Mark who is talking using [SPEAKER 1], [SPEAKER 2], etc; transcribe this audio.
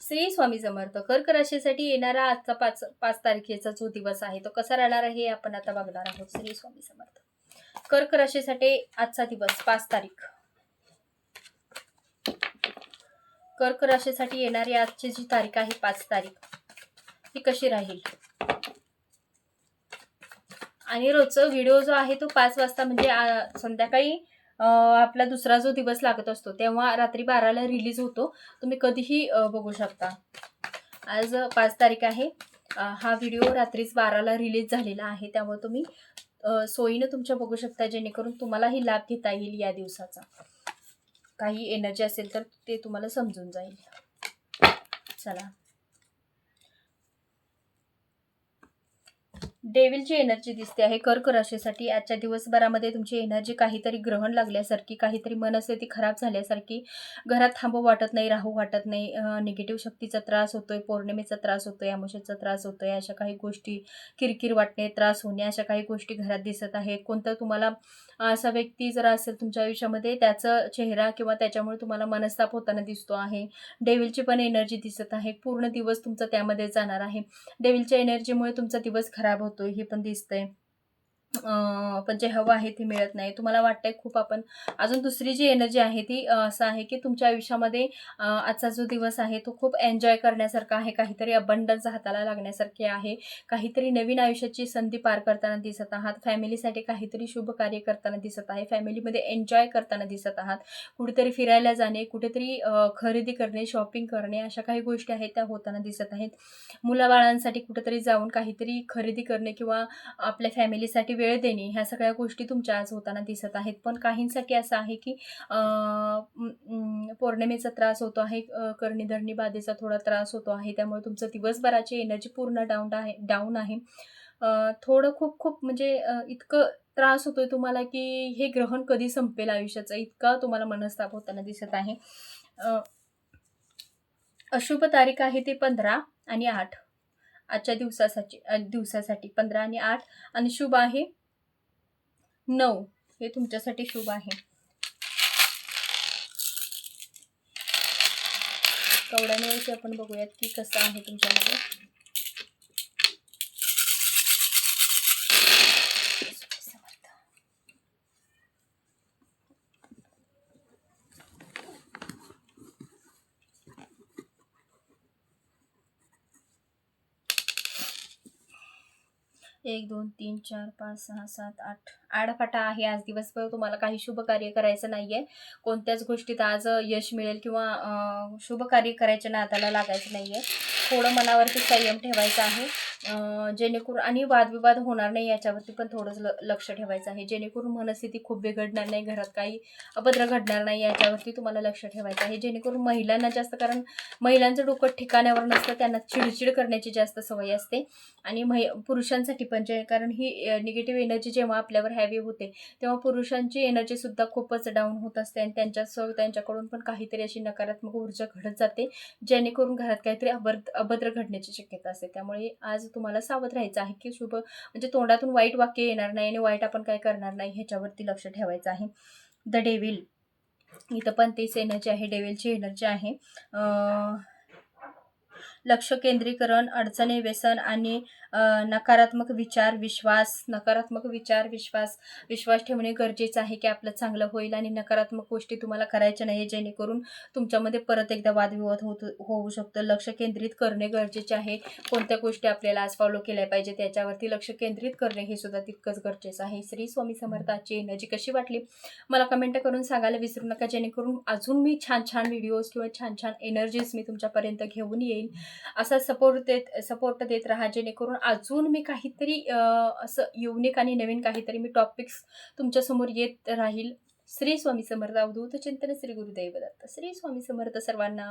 [SPEAKER 1] श्री स्वामी समर्थ. कर्क राशीसाठी येणारा आजचा 5 तारखेचा जो दिवस आहे तो कसा राहणार आहे हे आपण आता बघणार आहोत. श्री स्वामी समर्थ. कर्क राशीसाठी आजचा दिवस 5 तारीख. कर्क राशीसाठी येणारी आजची जी तारीख आहे 5 तारीख ती कशी राहील आणि रोजचा व्हिडिओ जो आहे तो 5 वाजता म्हणजे संध्याकाळी आपला दुसरा जो दिवस लागत असतो तेव्हा रात्री 12ला रिलीज होतो. तुम्ही कधीही बघू शकता. आज 5 तारीख आहे. हा व्हिडिओ रात्रीच 12ला रिलीज झालेला आहे, त्यामुळे तुम्ही सोयीनं तुमच्या बघू शकता, जेणेकरून तुम्हालाही लाभ घेता येईल या दिवसाचा. काही एनर्जी असेल तर ते तुम्हाला समजून जाईल. चला, डेव्हिलची एनर्जी दिसते आहे कर्क राशीसाठी. आजच्या दिवसभरामध्ये तुमची एनर्जी काहीतरी ग्रहण लागल्यासारखी, काहीतरी मनस्थिती खराब झाल्यासारखी, घरात थांबू वाटत नाही, राहू वाटत नाही, निगेटिव्ह शक्तीचा त्रास होतोय, पौर्णिमेचा त्रास होतोय, अमावस्येचा त्रास होतोय, अशा काही गोष्टी, किरकिर वाटणे, त्रास होणे, अशा काही गोष्टी घरात दिसत आहेत. कोणतं तुम्हाला असा व्यक्ती जर असेल तुमच्या आयुष्यामध्ये, त्याचा चेहरा किंवा त्याच्यामुळे तुम्हाला मनस्ताप होताना दिसतो आहे. डेव्हिलची पण एनर्जी दिसत आहे. पूर्ण दिवस तुमचा त्यामध्ये जाणार आहे. डेव्हिलच्या एनर्जीमुळे तुमचा दिवस खराब होतोय हे पण दिसतंय. पण जे हवं आहे ते मिळत नाही. तुम्हाला वाटतंय खूप आपण अजून दुसरी जी एनर्जी आहे ती असं आहे की तुमच्या आयुष्यामध्ये आजचा जो दिवस आहे तो खूप एन्जॉय करण्यासारखा आहे. काहीतरी अबंडन्स हाताला लागण्यासारखे आहे. काहीतरी नवीन आयुष्याची संधी पार करताना दिसत आहात. फॅमिलीसाठी काहीतरी शुभ कार्य करताना दिसत आहे. फॅमिलीमध्ये एन्जॉय करताना दिसत आहात. कुठेतरी फिरायला जाणे, कुठेतरी खरेदी करणे, शॉपिंग करणे, अशा काही गोष्टी आहेत त्या होताना दिसत आहेत. मुलाबाळांसाठी कुठेतरी जाऊन काहीतरी खरेदी करणे किंवा आपल्या फॅमिलीसाठी वेळ देणे, ह्या सगळ्या गोष्टी तुमच्या आज होताना दिसत आहेत. पण काहींसाठी असं आहे की पौर्णिमेचा त्रास होतो आहे, कर्णिधरणी बाधेचा थोडा त्रास होतो आहे, त्यामुळे तुमचं दिवसभराची एनर्जी पूर्ण डाऊन आहे. थोडं खूप खूप म्हणजे इतकं त्रास होतोय तुम्हाला की हे ग्रहण कधी संपेल आयुष्याचं, इतका तुम्हाला मनस्ताप होताना दिसत आहे. अशुभ तारीख आहे ती 15 आणि 8 आजच्या दिवसासाठी 15 आणि 8, आणि शुभ आहे 9. हे तुमच्यासाठी शुभ आहे. कवड्यानिवरती आपण बघूयात की कसं आहे तुमच्यामध्ये. 1 2 3 4 5 6 7 8 आडफाटा आहे. आज दिवसभर तुम्हाला काही शुभ कार्य करायचं नाहीये. कोणत्याच गोष्टीत आज यश मिळेल किंवा शुभ कार्य करायच्या नादाला लागायचं नाहीये. थोडं मनावरती संयम ठेवायचा आहे, जेणेकरून, आणि वादविवाद होणार नाही याच्यावरती पण थोडंसं लक्ष ठेवायचं आहे, जेणेकरून मनस्थिती खूप बिघडणार नाही, घरात काही अभद्र घडणार नाही याच्यावरती तुम्हाला लक्ष ठेवायचं आहे. जेणेकरून महिलांना जास्त, कारण महिलांचं डोकं ठिकाण्यावर नसतं, त्यांना चिडचिड करण्याची जास्त सवय असते. आणि पुरुषांसाठी पण कारण ही निगेटिव्ह एनर्जी जेव्हा आपल्यावर हॅवी होते तेव्हा पुरुषांची एनर्जी सुद्धा खूपच डाऊन होत असते, आणि त्यांच्याकडून पण काहीतरी अशी नकारात्मक ऊर्जा घडत जाते, जेणेकरून घरात काहीतरी अभद्र घडण्याची शक्यता असते. त्यामुळे आज तुम्हाला सावध राहायचं आहे की शुभ म्हणजे तोंडातून वाईट वाक्य येणार नाही आणि वाईट आपण काय करणार नाही ह्याच्यावरती लक्ष ठेवायचं आहे. द डेव्हिल, इथं पण तीच एनर्जी आहे, डेव्हिलची एनर्जी आहे. लक्ष केंद्रीकरण, अडचणी, व्यसन आणि नकारात्मक विचार, विश्वास ठेवणे गरजेचं आहे की आपलं चांगलं होईल, आणि नकारात्मक गोष्टी तुम्हाला करायच्या नाही, जेणेकरून तुमच्यामध्ये परत एकदा वादविवाद होऊ शकतं. लक्ष केंद्रित करणे गरजेचे आहे. कोणत्या गोष्टी आपल्याला आज फॉलो केल्या पाहिजे त्याच्यावरती लक्ष केंद्रित करणे हे सुद्धा तितकंच गरजेचं आहे. श्री स्वामी समर्थाची एनर्जी कशी वाटली मला कमेंट करून सांगायला विसरू नका, जेणेकरून अजून मी छान छान व्हिडिओज किंवा छान छान एनर्जीज मी तुमच्यापर्यंत घेऊन येईल. असा सपोर्ट देत राहा, जेणेकरून अजून मी काहीतरी असं युनिक आणि नवीन काहीतरी मी टॉपिक्स तुमच्यासमोर येत राहील. श्री स्वामी समर्थ. अवधूत चिंतन, श्री गुरुदेव दत्त. श्री स्वामी समर्थ सर्वांना.